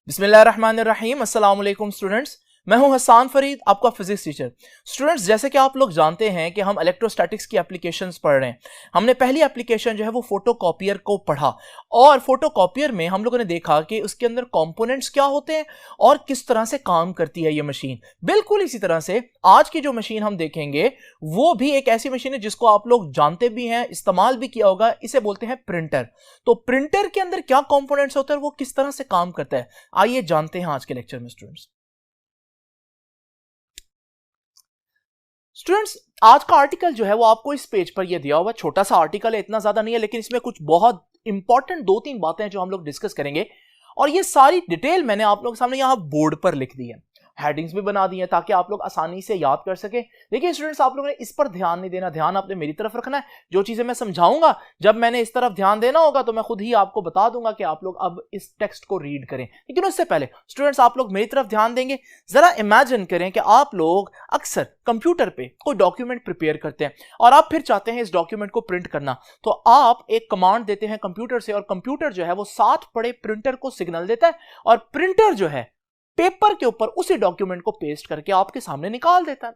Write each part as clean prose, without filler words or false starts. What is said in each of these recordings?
बिस्मिल्लाहिर्रहमानिर्रहीम। अस्सलाम वालेकुम स्टूडेंट्स, मैं हूं हसन फरीद, आपका फिजिक्स टीचर। स्टूडेंट्स, जैसे कि आप लोग जानते हैं कि हम इलेक्ट्रोस्टैटिक्स की एप्लीकेशंस पढ़ रहे हैं। हमने पहली एप्लीकेशन जो है वो फोटोकॉपियर को पढ़ा, और फोटोकॉपियर में हम लोगों ने देखा कि उसके अंदर कंपोनेंट्स क्या होते हैं और किस तरह से काम करती है ये मशीन। बिल्कुल इसी तरह से आज की जो मशीन हम देखेंगे वो भी एक ऐसी मशीन है जिसको आप लोग जानते भी हैं, इस्तेमाल भी किया होगा। इसे बोलते हैं प्रिंटर। तो प्रिंटर के अंदर क्या कंपोनेंट्स होते हैं, वो किस तरह से काम करता है, आइए जानते हैं आज के लेक्चर में स्टूडेंट्स। आज का आर्टिकल जो है वो आपको इस पेज पर ये दिया हुआ, छोटा सा आर्टिकल है, इतना ज्यादा नहीं है, लेकिन इसमें कुछ बहुत इंपॉर्टेंट 2-3 बातें हैं जो हम लोग डिस्कस करेंगे, और ये सारी डिटेल मैंने आप लोगों के सामने यहां बोर्ड पर लिख दी है। हेडिंग्स भी बना दी है ताकि आप लोग आसानी से याद कर सके। देखिए स्टूडेंट्स, आप लोगों ने इस पर ध्यान नहीं देना, ध्यान आपने मेरी तरफ रखना है। जो चीजें मैं समझाऊंगा, जब मैंने इस तरफ ध्यान देना होगा तो मैं खुद ही आपको बता दूंगा कि आप लोग अब इस टेक्स्ट को रीड करें। लेकिन उससे पहले स्टूडेंट्स, आप लोग मेरी तरफ ध्यान देंगे। जरा इमेजिन करें कि आप लोग अक्सर कंप्यूटर पे कोई डॉक्यूमेंट प्रिपेयर करते हैं और आप फिर चाहते हैं इस डॉक्यूमेंट को प्रिंट करना। तो आप एक कमांड देते हैं कंप्यूटर से, और कंप्यूटर जो है वो साथ पड़े प्रिंटर को सिग्नल देता है, और प्रिंटर जो है पेपर के ऊपर उसी डॉक्यूमेंट को पेस्ट करके आपके सामने निकाल देता है।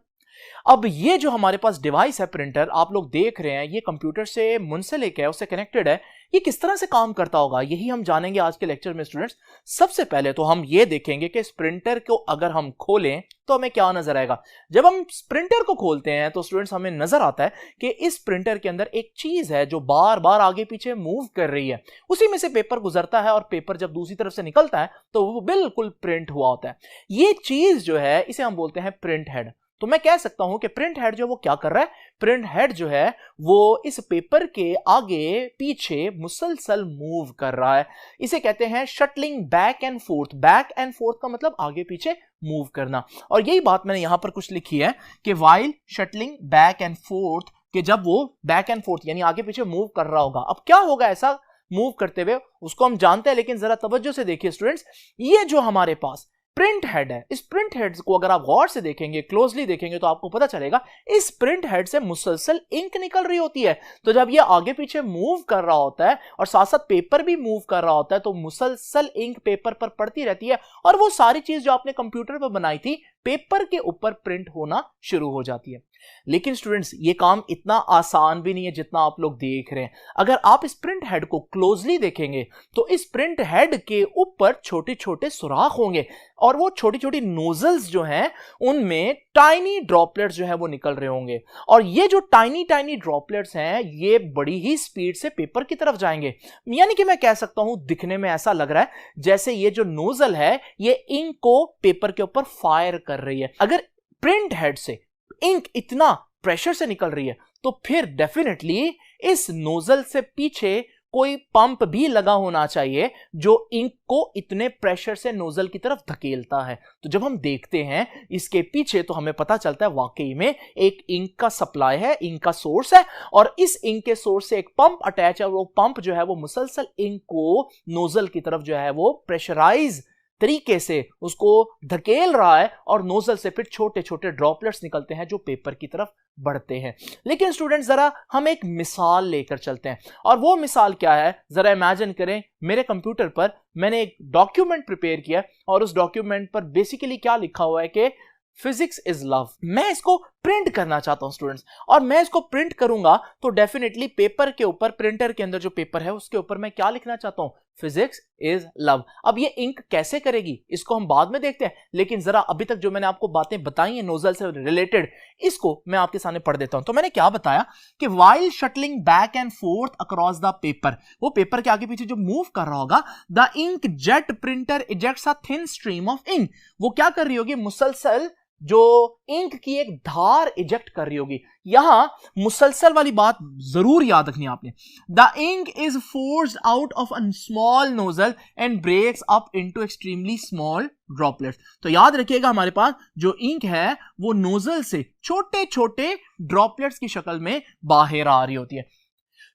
अब ये जो हमारे पास डिवाइस है प्रिंटर, आप लोग देख रहे हैं, ये कंप्यूटर से मुंसलिक है, उससे कनेक्टेड है। ये किस तरह से काम करता होगा, यही हम जानेंगे आज के लेक्चर में स्टूडेंट्स। सबसे पहले तो हम ये देखेंगे कि इस प्रिंटर को अगर हम खोलें तो हमें क्या नजर आएगा। जब हम प्रिंटर को खोलते हैं तो स्टूडेंट्स हमें नजर आता है कि इस प्रिंटर के अंदर एक चीज है जो बार बार आगे पीछे मूव कर रही है। उसी में से पेपर गुजरता है, और पेपर जब दूसरी तरफ से निकलता है तो वो बिल्कुल प्रिंट हुआ होता है। ये चीज जो है इसे हम बोलते हैं प्रिंट हेड। तो मैं कह सकता हूं कि प्रिंट हेड जो वो क्या कर रहा है, प्रिंट हेड जो है वो इस पेपर के आगे पीछे मुसलसल मूव कर रहा है। इसे कहते हैं shuttling back and fourth. Back and fourth का मतलब आगे पीछे मूव करना, और यही बात मैंने यहां पर कुछ लिखी है कि while shuttling back and fourth, कि जब वो बैक एंड फोर्थ यानी आगे पीछे मूव कर रहा होगा। अब क्या होगा ऐसा मूव करते हुए, उसको हम जानते हैं, लेकिन जरा तवज्जो से देखिए स्टूडेंट्स। ये जो हमारे पास प्रिंट हेड है, इस प्रिंट हेड को अगर आप गौर से देखेंगे, क्लोजली देखेंगे, तो आपको पता चलेगा इस प्रिंट हेड से मुसलसल इंक निकल रही होती है। तो जब ये आगे पीछे मूव कर रहा होता है और साथ साथ पेपर भी मूव कर रहा होता है, तो मुसलसल इंक पेपर पर पड़ती रहती है, और वो सारी चीज जो आपने कंप्यूटर पर बनाई थी पेपर के ऊपर प्रिंट होना शुरू हो जाती है। लेकिन स्टूडेंट्स, ये काम इतना आसान भी नहीं है जितना आप लोग देख रहे हैं। अगर आप इस प्रिंट हेड को क्लोजली देखेंगे तो इस प्रिंट हेड के ऊपर छोटे छोटे सुराख होंगे, और वो छोटी छोटी नोजल्स जो हैं उनमें टाइनी ड्रॉपलेट्स जो है वो निकल रहे होंगे, और ये जो टाइनी टाइनी ड्रॉपलेट्स हैं ये बड़ी ही स्पीड से पेपर की तरफ जाएंगे। यानी कि मैं कह सकता हूं, दिखने में ऐसा लग रहा है जैसे ये जो नोजल है ये इंक को पेपर के ऊपर फायर कर रही है। अगर प्रिंट हेड से इंक इतना प्रेशर से निकल रही है तो फिर डेफिनेटली इस नोजल से पीछे कोई पंप भी लगा होना चाहिए जो इंक को इतने प्रेशर से नोजल की तरफ धकेलता है। तो जब हम देखते हैं इसके पीछे तो हमें पता चलता है वाकई में एक इंक का सप्लाई है, इंक का सोर्स है, और इस इंक के सोर्स से एक पंप अटैच है। वो पंप जो है वो मुसलसल इंक को नोजल की तरफ जो है वो प्रेशराइज तरीके से उसको धकेल रहा है, और नोजल से फिर छोटे छोटे ड्रॉपलेट्स निकलते हैं जो पेपर की तरफ बढ़ते हैं। लेकिन स्टूडेंट, जरा हम एक मिसाल लेकर चलते हैं, और वो मिसाल क्या है, जरा इमेजिन करें, मेरे कंप्यूटर पर मैंने एक डॉक्यूमेंट प्रिपेयर किया, और उस डॉक्यूमेंट पर बेसिकली क्या लिखा हुआ है कि फिजिक्स इज लव। मैं इसको प्रिंट करना चाहता हूं स्टूडेंट्स, और मैं इसको प्रिंट करूंगा तो डेफिनेटली पेपर के ऊपर, प्रिंटर के अंदर जो पेपर है उसके ऊपर मैं क्या लिखना चाहता हूं, फिजिक्स इज लव। अब ये इंक कैसे करेगी इसको हम बाद में देखते हैं, लेकिन जरा अभी तक जो मैंने आपको बातें बताई हैं नोजल से रिलेटेड, इसको मैं आपके सामने पढ़ देता हूं। तो मैंने क्या बताया कि while shuttling back and forth across the paper, वो पेपर के आगे पीछे जो मूव कर रहा होगा, the ink jet printer ejects a thin stream of ink. वो क्या कर रही होगी, मुसलसल जो इंक की एक धार इजेक्ट कर रही होगी। यहां मुसलसल वाली बात जरूर याद रखनी है आपने। The ink is forced out of a small nozzle and breaks up into extremely small droplets. तो याद रखिएगा, हमारे पास जो इंक है वो नोजल से छोटे छोटे ड्रॉपलेट्स की शक्ल में बाहर आ रही होती है।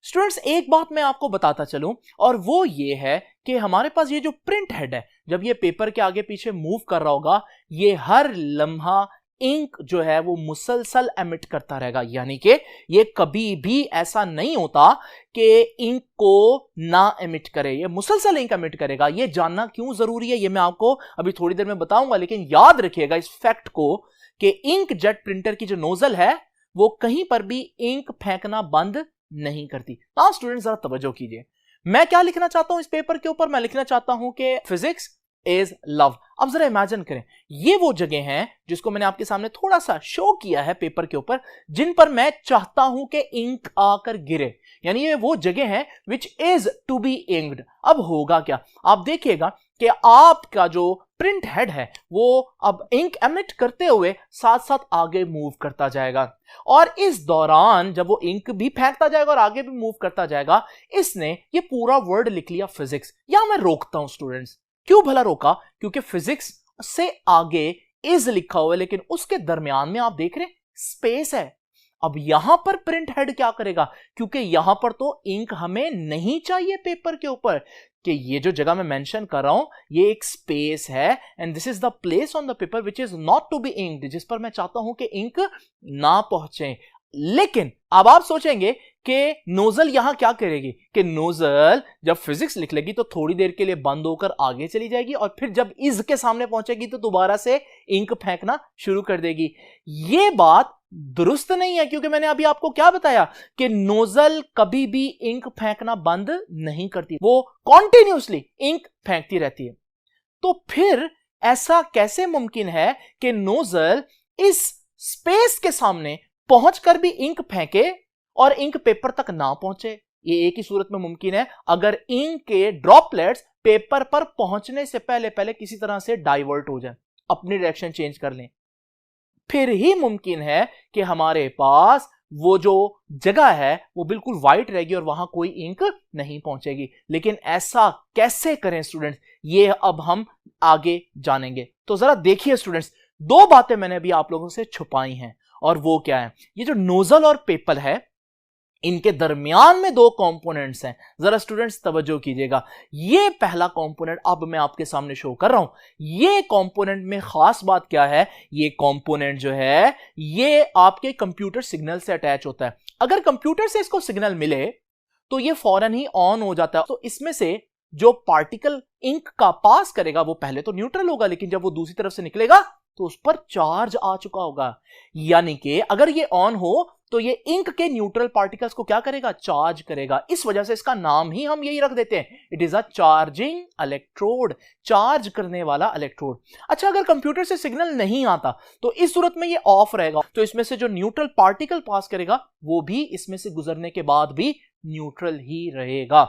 स्टूडेंट्स, एक बात मैं आपको बताता चलूं, और वो ये है कि हमारे पास ये जो प्रिंट हेड है, जब ये पेपर के आगे पीछे मूव कर रहा होगा, ये हर लम्हा इंक जो है वो मुसलसल एमिट करता रहेगा, यानी कि ये कभी भी ऐसा नहीं होता कि इंक को ना एमिट करे, ये मुसलसल इंक एमिट करेगा। ये जानना क्यों जरूरी है ये मैं आपको अभी थोड़ी देर में बताऊंगा, लेकिन याद रखिएगा इस फैक्ट को कि इंक जेट प्रिंटर की जो नोजल है वो कहीं पर भी इंक फेंकना बंद नहीं करती। नाउ स्टूडेंट्स जरा तवज्जो कीजिए, मैं क्या लिखना चाहता हूं इस पेपर के ऊपर, मैं लिखना चाहता हूं कि फिजिक्स इज लव। अब जरा इमेजिन करें, ये वो जगह हैं जिसको मैंने आपके सामने थोड़ा सा शो किया है पेपर के ऊपर, जिन पर मैं चाहता हूं कि इंक आकर गिरे, यानी ये वो जगह हैं which is to be inked. अब होगा क्या, आप देखिएगा कि आपका जो प्रिंट हेड है वो अब इंक एमिट करते हुए साथ साथ आगे मूव करता जाएगा, और इस दौरान जब वो इंक भी फेंकता जाएगा और आगे भी मूव करता जाएगा, इसने ये पूरा वर्ड लिख लिया फिजिक्स। यहां मैं रोकता हूं स्टूडेंट्स, क्यों भला रोका, क्योंकि फिजिक्स से आगे इज लिखा हुआ है, लेकिन उसके दरमियान में आप देख रहे हैं स्पेस है। अब यहां पर प्रिंट हेड क्या करेगा, क्योंकि यहां पर तो इंक हमें नहीं चाहिए पेपर के ऊपर, कि ये जो जगह मैं मेंशन कर रहा हूं ये एक स्पेस है, and this is the place on the paper which is not to be inked, जिस पर मैं चाहता हूं कि इंक ना पहुंचे। लेकिन अब आप सोचेंगे कि नोजल यहां क्या करेगी, कि नोजल जब फिजिक्स लिख लेगी तो थोड़ी देर के लिए बंद होकर आगे चली जाएगी, और फिर जब इज के सामने पहुंचेगी तो दोबारा से इंक फेंकना शुरू कर देगी। यह बात दुरुस्त नहीं है, क्योंकि मैंने अभी आपको क्या बताया कि नोजल कभी भी इंक फेंकना बंद नहीं करती, वो कॉन्टिन्यूसली इंक फेंकती रहती है। तो फिर ऐसा कैसे मुमकिन है कि नोजल इस स्पेस के सामने पहुंचकर भी इंक फेंके और इंक पेपर तक ना पहुंचे? ये एक ही सूरत में मुमकिन है, अगर इंक के ड्रॉपलेट्स पेपर पर पहुंचने से पहले पहले किसी तरह से डाइवर्ट हो जाए, अपनी डायरेक्शन चेंज कर लें, फिर ही मुमकिन है कि हमारे पास वो जो जगह है वो बिल्कुल वाइट रहेगी और वहां कोई इंक नहीं पहुंचेगी। लेकिन ऐसा कैसे करें स्टूडेंट्स, ये अब हम आगे जानेंगे। तो जरा देखिए स्टूडेंट्स, दो बातें मैंने अभी आप लोगों से छुपाई हैं, और वो क्या है, ये जो नोजल और पेपर है इनके दरमियान में दो कंपोनेंट्स हैं। जरा स्टूडेंट्स तवज्जो कीजिएगा, ये पहला कंपोनेंट अब मैं आपके सामने शो कर रहा हूं। ये कंपोनेंट में खास बात क्या है, ये कंपोनेंट जो है ये आपके कंप्यूटर सिग्नल से अटैच होता है। अगर कंप्यूटर से इसको सिग्नल मिले तो ये फौरन ही ऑन हो जाता है। तो इसमें से जो पार्टिकल इंक का पास करेगा वो पहले तो न्यूट्रल होगा, लेकिन जब वो दूसरी तरफ से निकलेगा तो उस पर चार्ज आ चुका होगा, यानी कि अगर ये ऑन हो तो ये इंक के न्यूट्रल पार्टिकल्स को क्या करेगा, चार्ज करेगा। इस वजह से इसका नाम ही हम यही रख देते हैं, it is a charging electrode, charge करने वाला इलेक्ट्रोड। अच्छा, अगर कंप्यूटर से सिग्नल नहीं आता तो इस सूरत में ये ऑफ रहेगा, तो इसमें से जो न्यूट्रल पार्टिकल पास करेगा वो भी इसमें से गुजरने के बाद भी न्यूट्रल ही रहेगा।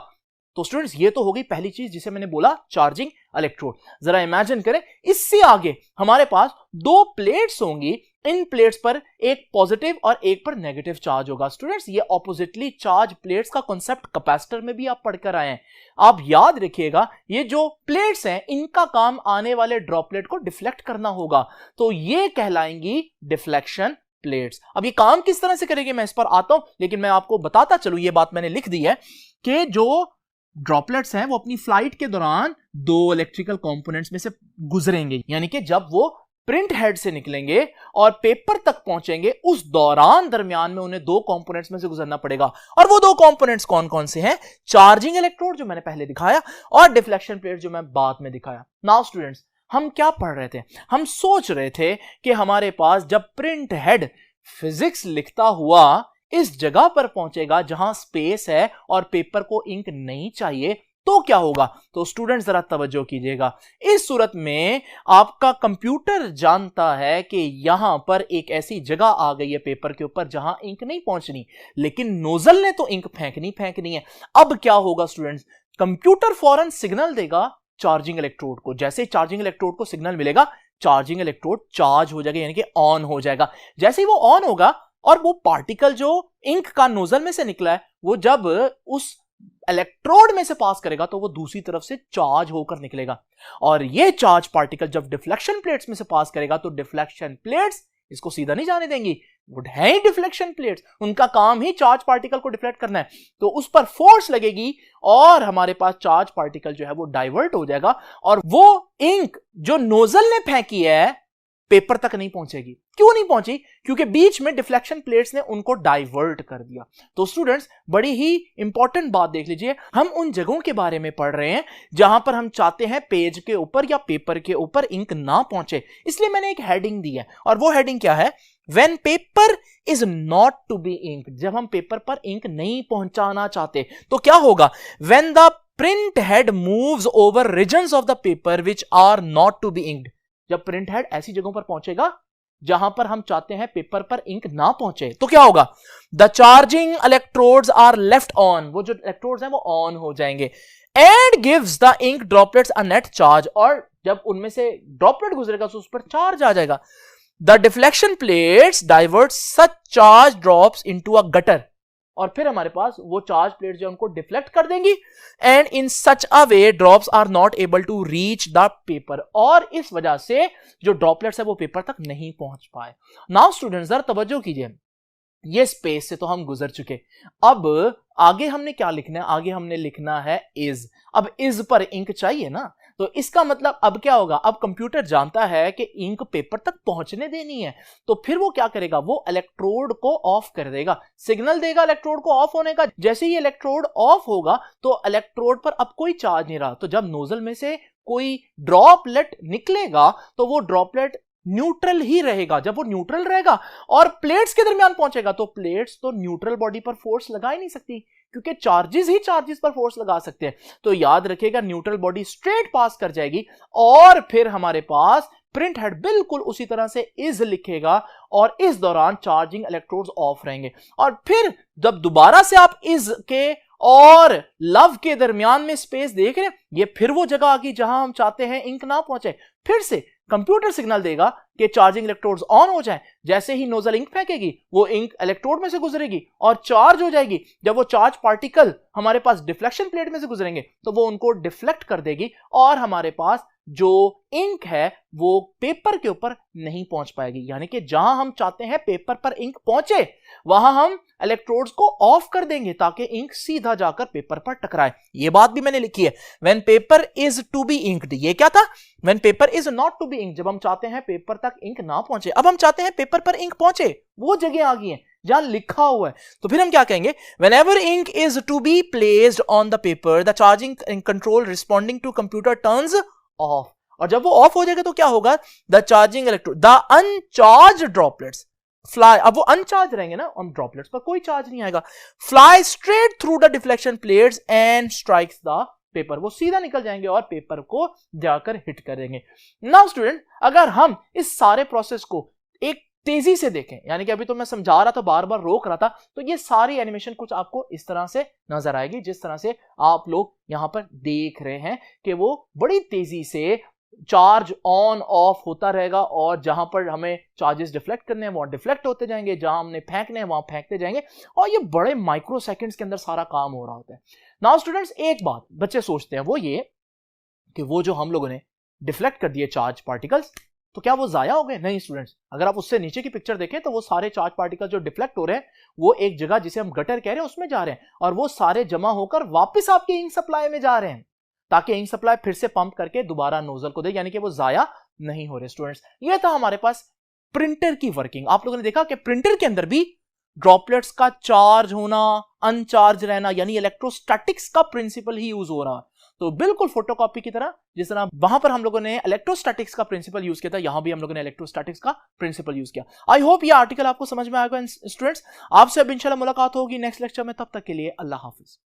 तो स्टूडेंट्स ये तो हो गई पहली चीज जिसे मैंने बोला चार्जिंग इलेक्ट्रोड। जरा इमेजिन करें, इससे आगे हमारे पास दो प्लेट्स होंगी, इन प्लेट्स पर एक पॉजिटिव और एक पर नेगेटिव चार्ज होगा। स्टूडेंट्स ये ऑपोजिटली चार्ज प्लेट्स का कॉन्सेप्ट कैपेसिटर में भी आप पढ़कर आए हैं। आप याद रखिएगा, ये जो प्लेट्स हैं इनका काम आने वाले ड्रॉपलेट को डिफ्लेक्ट करना होगा, तो ये कहलाएंगी डिफ्लेक्शन प्लेट्स। अब ये काम किस तरह से करेंगे मैं इस पर आता हूं, लेकिन मैं आपको बताता चलूं, ये बात मैंने लिख दी है कि जो ड्रॉपलेट्स हैं वो अपनी फ्लाइट के दौरान दो इलेक्ट्रिकल कंपोनेंट्स में से गुजरेंगे, यानी कि जब वो प्रिंट हेड से निकलेंगे और पेपर तक पहुंचेंगे उस दौरान दरमियान में उन्हें दो कंपोनेंट्स में से गुजरना पड़ेगा। और वो दो कंपोनेंट्स कौन कौन से हैं, चार्जिंग इलेक्ट्रोड जो मैंने पहले दिखाया और डिफ्लेक्शन प्लेट जो मैं बाद में दिखाया। नाउ स्टूडेंट्स हम क्या पढ़ रहे थे, हम सोच रहे थे कि हमारे पास जब प्रिंट हेड फिजिक्स लिखता हुआ इस जगह पर पहुंचेगा जहां स्पेस है और पेपर को इंक नहीं चाहिए तो क्या होगा। तो स्टूडेंट्स जरा तवज्जो कीजिएगा, इस सूरत में आपका कंप्यूटर जानता है कि यहां पर एक ऐसी जगह आ गई है पेपर के ऊपर जहां इंक नहीं पहुंचनी, लेकिन नोजल ने तो इंक फेंकनी है। अब क्या होगा स्टूडेंट्स, कंप्यूटर फौरन सिग्नल देगा चार्जिंग इलेक्ट्रोड को। जैसे चार्जिंग इलेक्ट्रोड को सिग्नल मिलेगा, चार्जिंग इलेक्ट्रोड चार्ज हो जाएगा, यानी कि ऑन हो जाएगा। जैसे ही वो ऑन होगा और वो पार्टिकल जो इंक का नोजल में से निकला है वो जब उस इलेक्ट्रोड में से पास करेगा तो वो दूसरी तरफ से चार्ज होकर निकलेगा, और ये चार्ज पार्टिकल जब डिफ्लेक्शन प्लेट्स में से पास करेगा तो डिफ्लेक्शन प्लेट्स इसको सीधा नहीं जाने देंगी, वो है ही डिफ्लेक्शन प्लेट्स, उनका काम ही चार्ज पार्टिकल को डिफ्लेक्ट करना है। तो उस पर फोर्स लगेगी और हमारे पास चार्ज पार्टिकल जो है वो डाइवर्ट हो जाएगा, और वो इंक जो नोजल ने फेंकी है पेपर तक नहीं पहुंचेगी। क्यों नहीं पहुंची? क्योंकि बीच में डिफ्लेक्शन प्लेट्स ने उनको डाइवर्ट कर दिया। तो स्टूडेंट्स बड़ी ही इंपॉर्टेंट बात देख लीजिए, हम उन जगहों के बारे में पढ़ रहे हैं जहां पर हम चाहते हैं पेज के ऊपर या पेपर के ऊपर इंक ना पहुंचे, इसलिए मैंने एक हेडिंग दी है। और वो हेडिंग क्या है? When paper is not to be inked, जब हम पेपर पर इंक नहीं पहुंचाना चाहते तो क्या होगा? When the print head moves over regions of the paper which are not to be inked, जब प्रिंट हेड ऐसी जगहों पर पहुंचेगा जहां पर हम चाहते हैं पेपर पर इंक ना पहुंचे तो क्या होगा? The charging electrodes are left on, वो जो इलेक्ट्रोड्स हैं वो ऑन हो जाएंगे, and gives the ink droplets a net charge, और जब उनमें से ड्रॉपलेट गुजरेगा तो उस पर चार्ज आ जाएगा। The deflection plates divert such charge drops into a gutter, और फिर हमारे पास वो चार्ज प्लेट जो उनको डिफ्लेक्ट कर देंगी, and in such a way drops are not able to reach the paper, और इस वजह से जो ड्रॉपलेट्स है वो पेपर तक नहीं पहुंच पाए। नाउ स्टूडेंट्स जरा तवज्जो कीजिए, ये स्पेस से तो हम गुजर चुके, अब आगे हमने क्या लिखना है? आगे हमने लिखना है इज। अब इज पर इंक चाहिए ना, तो इसका मतलब अब क्या होगा? अब कंप्यूटर जानता है कि इंक पेपर तक पहुंचने देनी है, तो फिर वो क्या करेगा? वो इलेक्ट्रोड को ऑफ कर देगा, सिग्नल देगा इलेक्ट्रोड को ऑफ होने का। जैसे ही इलेक्ट्रोड ऑफ होगा तो इलेक्ट्रोड पर अब कोई चार्ज नहीं रहा, तो जब नोजल में से कोई ड्रॉपलेट निकलेगा तो वो ड्रॉपलेट न्यूट्रल ही रहेगा। जब वो न्यूट्रल रहेगा और प्लेट्स के दरमियान पहुंचेगा तो प्लेट्स तो न्यूट्रल बॉडी पर फोर्स लगा ही नहीं सकती, क्योंकि चार्जेस ही चार्जेस पर फोर्स लगा सकते हैं। तो याद रखिएगा न्यूट्रल बॉडी स्ट्रेट पास कर जाएगी, और फिर हमारे पास प्रिंट हेड बिल्कुल उसी तरह से इज लिखेगा, और इस दौरान चार्जिंग इलेक्ट्रोड्स ऑफ रहेंगे। और फिर जब दोबारा से आप इज के और लव के दरमियान में स्पेस देख रहे हैं, ये फिर वो जगह आ गई जहां हम चाहते हैं इंक ना पहुंचे। फिर से कंप्यूटर सिग्नल देगा कि चार्जिंग इलेक्ट्रोड्स ऑन हो जाएं। जैसे ही नोजल इंक फेंकेगी वो इंक इलेक्ट्रोड में से गुजरेगी और चार्ज हो जाएगी। जब वो चार्ज पार्टिकल हमारे पास डिफ्लेक्शन प्लेट में से गुजरेंगे तो वो उनको डिफ्लेक्ट कर देगी, और हमारे पास जो इंक है वो पेपर के ऊपर नहीं पहुंच पाएगी। यानी कि जहां हम चाहते हैं पेपर पर इंक पहुंचे वहां हम इलेक्ट्रोड्स को ऑफ कर देंगे ताकि इंक सीधा जाकर पेपर पर टकराए। ये बात भी मैंने लिखी है, when paper is to be inked. ये क्या था? When paper is not to be inked, जब हम चाहते हैं पेपर तक इंक ना पहुंचे। अब हम चाहते हैं पेपर पर इंक पहुंचे, वो जगह आ गई है जहां लिखा हुआ है, तो फिर हम क्या कहेंगे? Whenever ink is to be placed on the paper, the charging control responding to computer turns off. और जब वो ऑफ हो जाएगा तो क्या होगा? The charging electrode, the uncharged droplets fly. अब वो अनचार्ज रहेंगे ना, उन ड्रॉपलेट्स पर कोई चार्ज नहीं आएगा। Fly straight through the deflection plates and strikes the paper. वो सीधा निकल जाएंगे और पेपर को जाकर हिट करेंगे। नाउ स्टूडेंट अगर हम इस सारे प्रोसेस को एक तेजी से देखें, यानी कि अभी तो मैं समझा रहा था, बार बार रोक रहा था, तो ये सारी एनिमेशन कुछ आपको इस तरह से नजर आएगी जिस तरह से आप लोग यहां पर देख रहे हैं कि वो बड़ी तेजी से चार्ज ऑन ऑफ होता रहेगा, और जहां पर हमें चार्जेस डिफ्लेक्ट करने हैं वहां डिफ्लेक्ट होते जाएंगे, जहां हमने फेंकने हैं वहां फेंकते जाएंगे, और ये बड़े माइक्रो सेकंड्स के अंदर सारा काम हो रहा होता है। नाउ स्टूडेंट्स एक बात बच्चे सोचते हैं, वो ये कि वो जो हम लोगों ने डिफ्लेक्ट कर दिए चार्ज पार्टिकल्स, तो क्या वो जाया हो गए? नहीं स्टूडेंट्स, अगर आप उससे नीचे की पिक्चर देखें तो वो सारे चार्ज पार्टिकल जो डिफ्लेक्ट हो रहे हैं वो एक जगह जिसे हम गटर कह रहे हैं उसमें जा रहे हैं, और वो सारे जमा होकर वापस आपके इंक सप्लाई में जा रहे हैं ताकि इंक सप्लाई फिर से पंप करके दोबारा नोजल को दे, यानी कि वो जाया नहीं हो रहे। स्टूडेंट्स ये था हमारे पास प्रिंटर की वर्किंग। आप लोगों ने देखा कि प्रिंटर के अंदर भी ड्रॉपलेट्स का चार्ज होना, अनचार्ज रहना, यानी इलेक्ट्रोस्टैटिक्स का प्रिंसिपल ही यूज हो रहा है। तो बिल्कुल फोटोकॉपी की तरह, जिस तरह वहां पर हम लोगों ने इलेक्ट्रोस्टैटिक्स का प्रिंसिपल यूज किया था, यहां भी हम लोगों ने इलेक्ट्रोस्टैटिक्स का प्रिंसिपल यूज किया। आई होप ये आर्टिकल आपको समझ में आएगा स्टूडेंट्स। आपसे अब इंशाल्लाह मुलाकात होगी नेक्स्ट लेक्चर में, तब तक के लिए अल्लाह हाफिज।